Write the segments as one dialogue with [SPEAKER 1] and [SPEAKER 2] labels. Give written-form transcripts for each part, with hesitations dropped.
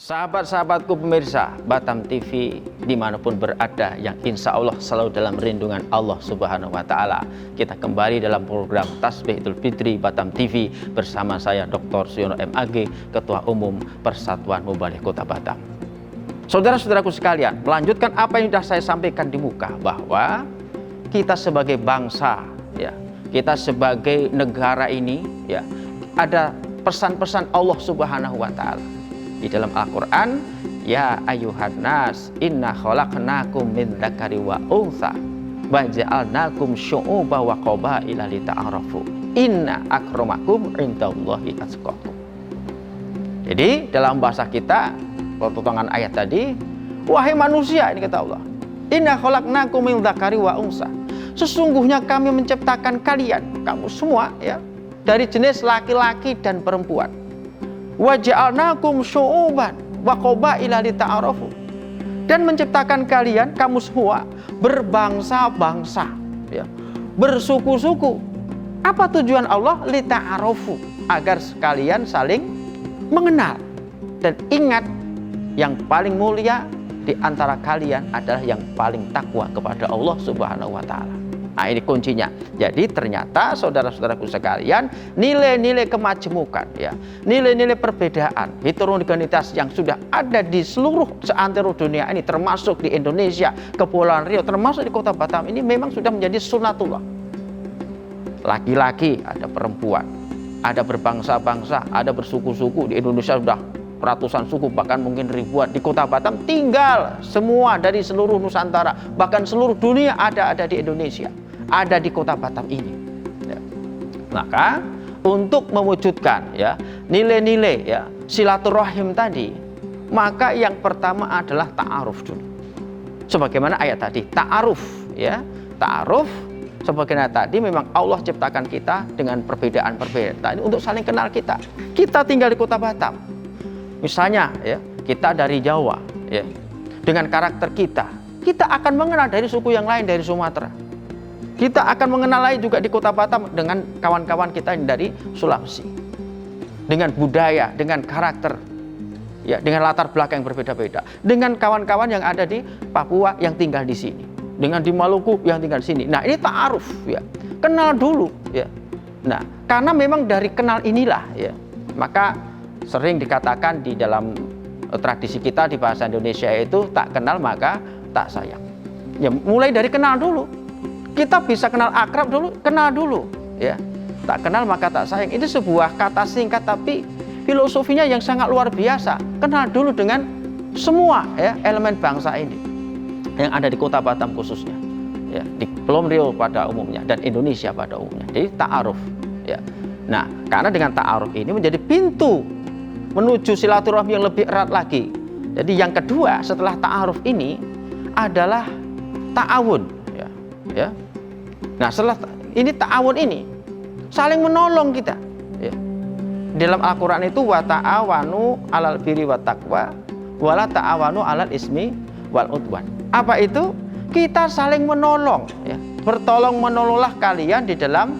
[SPEAKER 1] Sahabat-sahabatku pemirsa Batam TV dimanapun berada, yang insya Allah selalu dalam lindungan Allah Subhanahu wa Ta'ala. Kita kembali dalam program Tasbih Idul Fitri Batam TV bersama saya Dr. Suyono MAG, Ketua Umum Persatuan Mubalik Kota Batam. Saudara-saudaraku sekalian, melanjutkan apa yang sudah saya sampaikan di muka, bahwa kita sebagai bangsa, ya, kita sebagai negara ini, ya, ada pesan-pesan Allah Subhanahu wa Ta'ala di dalam Al-Quran. Ya ayuhan nas, inna khalaqnakum min dzakari wa untha wa ja'alnakum syu'uban wa qabaila lita'arafu inna akramakum indallahi atqakum. Jadi dalam bahasa kita, potongan ayat tadi, wahai manusia, ini kata Allah, inna khalaqnakum min dzakari wa untha, sesungguhnya kami menciptakan kalian, kamu semua, ya, dari jenis laki-laki dan perempuan. Wa ja'alnakum syu'uban wa qabaila lita'arafu, dan menciptakan kalian, kamu semua, berbangsa-bangsa, ya, bersuku-suku. Apa tujuan Allah? Lita'arafu, agar sekalian saling mengenal. Dan ingat, yang paling mulia di antara kalian adalah yang paling takwa kepada Allah Subhanahu wa Ta'ala. Nah, ini kuncinya. Jadi ternyata saudara-saudaraku sekalian, nilai-nilai kemajemukan, ya, nilai-nilai perbedaan, heterogenitas yang sudah ada di seluruh seantero dunia ini, termasuk di Indonesia, Kepulauan Riau, termasuk di Kota Batam ini, memang sudah menjadi sunnatullah. Laki-laki, ada perempuan, ada berbangsa-bangsa, ada bersuku-suku. Di Indonesia sudah ratusan suku, bahkan mungkin ribuan. Di Kota Batam tinggal semua dari seluruh Nusantara, bahkan seluruh dunia ada di Indonesia, ada di Kota Batam ini, ya. Maka untuk mewujudkan, ya, nilai-nilai, ya, silaturahim tadi, maka yang pertama adalah ta'aruf dulu. Sebagaimana ayat tadi, ta'aruf, ya, ta'aruf. Sebagaimana tadi, memang Allah ciptakan kita dengan perbedaan-perbedaan tadi untuk saling kenal kita. Kita tinggal di Kota Batam, misalnya, ya, kita dari Jawa, ya, dengan karakter kita akan mengenal dari suku yang lain dari Sumatera. Kita akan mengenal lagi juga di Kota Batam dengan kawan-kawan kita yang dari Sulawesi, dengan budaya, dengan karakter, ya, dengan latar belakang yang berbeda-beda, dengan kawan-kawan yang ada di Papua yang tinggal di sini, dengan di Maluku yang tinggal di sini. Nah, ini ta'aruf, ya, kenal dulu, ya. Nah, karena memang dari kenal inilah, ya, maka sering dikatakan di dalam tradisi kita di bahasa Indonesia itu, tak kenal maka tak sayang. Ya, mulai dari kenal dulu. Kita bisa kenal akrab dulu, kenal dulu, ya. Tak kenal maka tak sayang. Itu sebuah kata singkat tapi filosofinya yang sangat luar biasa. Kenal dulu dengan semua, ya, elemen bangsa ini yang ada di Kota Batam khususnya, ya, di Kepulauan Riau pada umumnya dan Indonesia pada umumnya. Jadi ta'aruf, ya. Nah, karena dengan ta'aruf ini menjadi pintu menuju silaturahmi yang lebih erat lagi. Jadi yang kedua setelah ta'aruf ini adalah ta'awun, ya. Nah, setelah ini ta'awun ini saling menolong kita, ya. Dalam Al-Quran itu wa ta'awanu alal birri wat taqwa wa la ta'awanu alal ismi wal udwan. Apa itu? Kita saling menolong, ya. Bertolong menolonglah kalian di dalam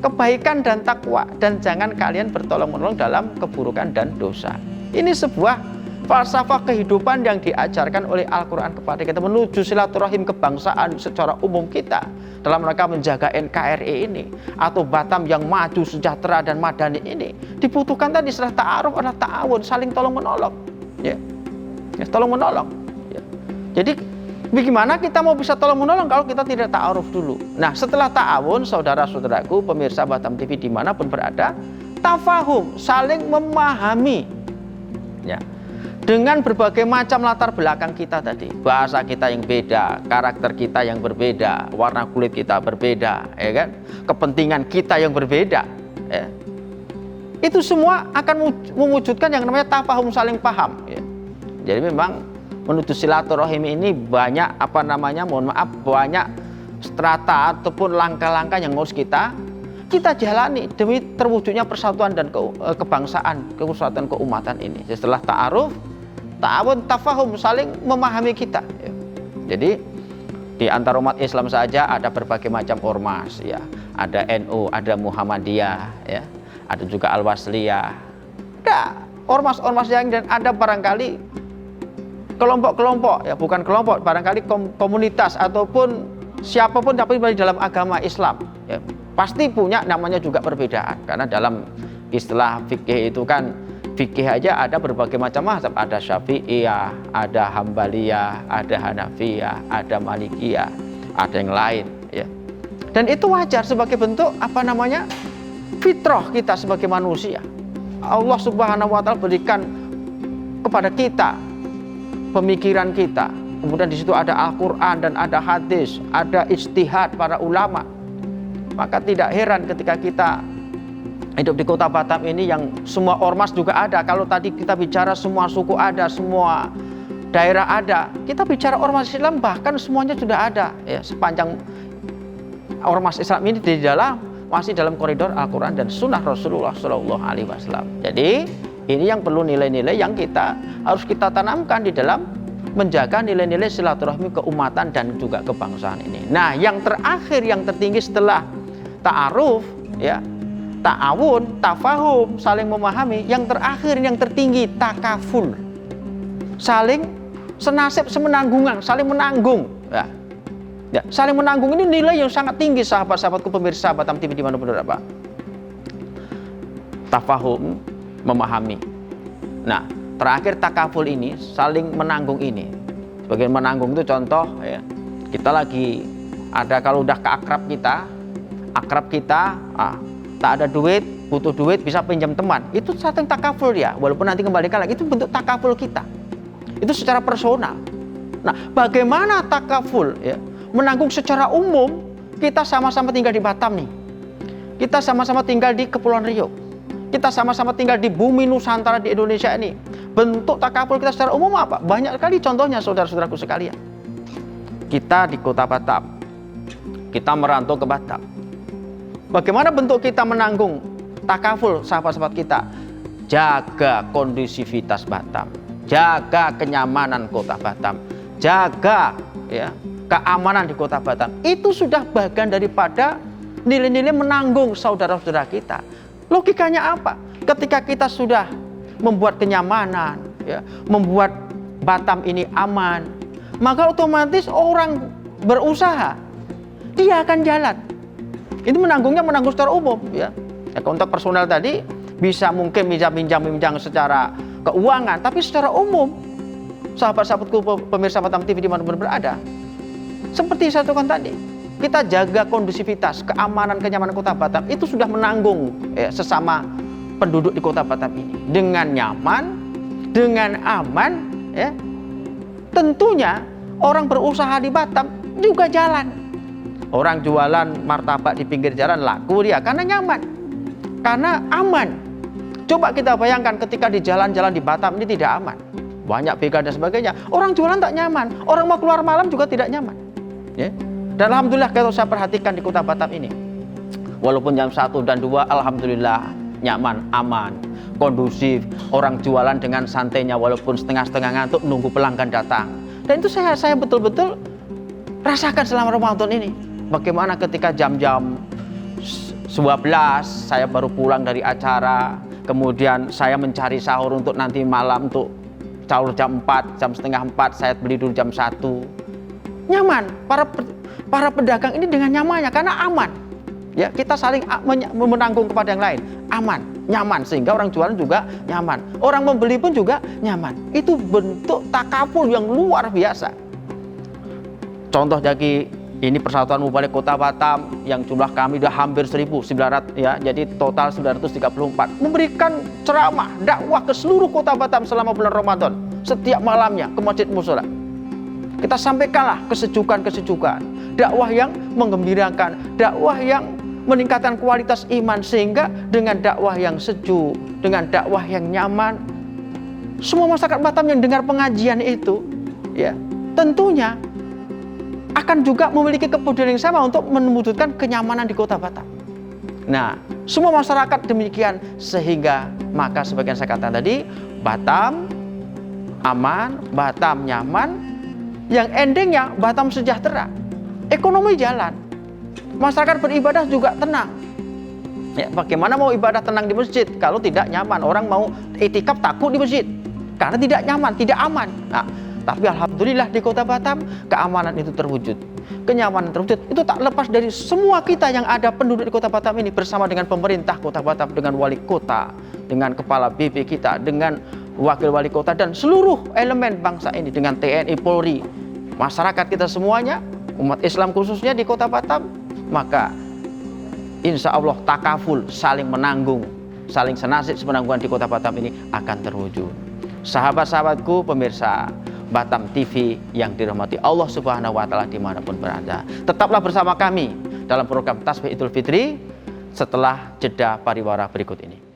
[SPEAKER 1] kebaikan dan takwa, dan jangan kalian bertolong-menolong dalam keburukan dan dosa. Ini sebuah falsafah kehidupan yang diajarkan oleh Al-Quran kepada kita menuju silaturahim kebangsaan secara umum kita dalam rangka menjaga NKRI ini, atau Batam yang maju, sejahtera dan madani ini. Dibutuhkan tadi setelah ta'aruf adalah ta'awun, saling tolong-menolong, ya. Ya, tolong-menolong, ya. Jadi bagaimana kita mau bisa tolong-menolong kalau kita tidak ta'aruf dulu? Nah, setelah ta'awun, saudara-saudaraku pemirsa Batam TV dimanapun berada, tafahum, saling memahami, ya, dengan berbagai macam latar belakang kita tadi. Bahasa kita yang beda, karakter kita yang berbeda, warna kulit kita berbeda, ya kan? Kepentingan kita yang berbeda, ya. Itu semua akan mewujudkan yang namanya tafahum, saling paham, ya. Jadi memang menuju silaturahim ini banyak banyak strata ataupun langkah-langkah yang harus kita jalani demi terwujudnya persatuan dan kebangsaan, kesatuan keumatan ini. Setelah ta'aruf, ta'awun, tafahum, saling memahami kita, ya. Jadi di antara umat Islam saja ada berbagai macam ormas, ya. Ada NU, ada Muhammadiyah, ya. Ada juga Al-Wasliyah. Ada ormas-ormas yang, dan ada barangkali kelompok-kelompok, ya bukan kelompok, barangkali komunitas ataupun siapapun tapi di dalam agama Islam, ya, pasti punya namanya juga perbedaan. Karena dalam istilah fikih itu kan, fikih aja ada berbagai macam mazhab, ada Syafi'iyah, ada Hambaliyah, ada Hanafiyah, ada Malikiyah, ada yang lain, ya. Dan itu wajar sebagai bentuk fitrah kita sebagai manusia. Allah Subhanahu wa taala berikan kepada kita pemikiran kita. Kemudian di situ ada Al-Qur'an dan ada hadis, ada ijtihad para ulama. Maka tidak heran ketika kita hidup di Kota Batam ini yang semua ormas juga ada. Kalau tadi kita bicara semua suku ada, semua daerah ada, kita bicara ormas Islam bahkan semuanya sudah ada, ya, sepanjang ormas Islam ini masih dalam koridor Al-Quran dan Sunnah Rasulullah SAW. Jadi ini yang perlu nilai-nilai yang harus kita tanamkan di dalam menjaga nilai-nilai silaturahmi keumatan dan juga kebangsaan ini. Nah, yang terakhir, yang tertinggi setelah ta'aruf, ya, ta'awun, tafahum, saling memahami, yang terakhir, yang tertinggi, takaful, saling senasib semenanggungan, saling menanggung, ya. Ya, saling menanggung ini nilai yang sangat tinggi, sahabat-sahabatku pemirsa Batam TV di mana berada. Tafahum, memahami. Nah, terakhir takaful ini, saling menanggung ini. Sebagian menanggung itu contoh, ya, kita lagi ada, kalau udah ke akrab kita, tak ada duit, butuh duit, bisa pinjam teman. Itu saling takaful ya, walaupun nanti kembalikan lagi, itu bentuk takaful kita. Itu secara personal. Nah, bagaimana takaful, ya, menanggung secara umum? Kita sama-sama tinggal di Batam nih. Kita sama-sama tinggal di Kepulauan Riau. Kita sama-sama tinggal di bumi Nusantara di Indonesia ini. Bentuk takaful kita secara umum apa? Banyak sekali contohnya, saudara-saudaraku sekalian. Kita di Kota Batam. Kita merantau ke Batam. Bagaimana bentuk kita menanggung takaful sahabat-sahabat kita? Jaga kondusivitas Batam. Jaga kenyamanan Kota Batam. Jaga, ya, keamanan di Kota Batam. Itu sudah bagian daripada nilai-nilai menanggung saudara-saudara kita. Logikanya apa? Ketika kita sudah membuat kenyamanan, ya, membuat Batam ini aman, maka otomatis orang berusaha, dia akan jalan. Itu menanggungnya menanggung secara umum, ya. Ya, untuk personal tadi bisa mungkin pinjam secara keuangan, tapi secara umum, sahabat-sahabatku pemirsa Batam TV di mana berada, seperti saya katakan tadi, kita jaga kondusivitas, keamanan, kenyamanan Kota Batam, itu sudah menanggung, ya, sesama penduduk di Kota Batam ini dengan nyaman, dengan aman, ya. Tentunya orang berusaha di Batam juga jalan. Orang jualan martabak di pinggir jalan laku dia karena nyaman, karena aman. Coba kita bayangkan ketika di jalan-jalan di Batam ini tidak aman, banyak begal dan sebagainya, orang jualan tak nyaman, orang mau keluar malam juga tidak nyaman, ya. Dan alhamdulillah kalau saya perhatikan di Kota Batam ini, walaupun jam 1 dan 2, alhamdulillah nyaman, aman, kondusif, orang jualan dengan santainya walaupun setengah-setengah ngantuk nunggu pelanggan datang. Dan itu saya betul-betul rasakan selama Ramadan ini. Bagaimana ketika jam-jam 11 saya baru pulang dari acara, kemudian saya mencari sahur untuk nanti malam, untuk sahur jam 4, jam setengah 4, saya beli dulu jam 1. Nyaman, para pedagang ini dengan nyamannya karena aman. Ya, kita saling menanggung kepada yang lain, aman, nyaman, sehingga orang jualan juga nyaman, orang membeli pun juga nyaman. Itu bentuk takaful yang luar biasa. Contoh jadi ini Persatuan Mubalik Kota Batam yang jumlah kami sudah hampir 1.900, ya, jadi total 934, memberikan ceramah dakwah ke seluruh Kota Batam selama bulan Ramadan, setiap malamnya ke masjid mushola. Kita sampaikanlah kesejukan, dakwah yang menggembirakan, dakwah yang meningkatkan kualitas iman, sehingga dengan dakwah yang sejuk, dengan dakwah yang nyaman, semua masyarakat Batam yang dengar pengajian itu, ya, tentunya akan juga memiliki kepedulian yang sama untuk mewujudkan kenyamanan di Kota Batam. Nah, semua masyarakat demikian, sehingga maka sebagian saya katakan tadi, Batam aman, Batam nyaman, yang endingnya Batam sejahtera, ekonomi jalan, masyarakat beribadah juga tenang, Ya, bagaimana mau ibadah tenang di masjid kalau tidak nyaman? Orang mau itikaf takut di masjid karena tidak nyaman, tidak aman. Nah, tapi alhamdulillah di Kota Batam keamanan itu terwujud, kenyamanan terwujud. Itu tak lepas dari semua kita yang ada penduduk di Kota Batam ini bersama dengan pemerintah Kota Batam, dengan wali kota, dengan kepala BP kita, dengan wakil wali kota dan seluruh elemen bangsa ini, dengan TNI, Polri, masyarakat kita semuanya, umat Islam khususnya di Kota Batam, maka insya Allah takaful, saling menanggung, saling senasib sepenanggungan di Kota Batam ini akan terwujud. Sahabat-sahabatku, pemirsa Batam TV yang dirahmati Allah Subhanahu wa Ta'ala dimanapun berada, tetaplah bersama kami dalam program Tasbih Idul Fitri setelah jeda pariwara berikut ini.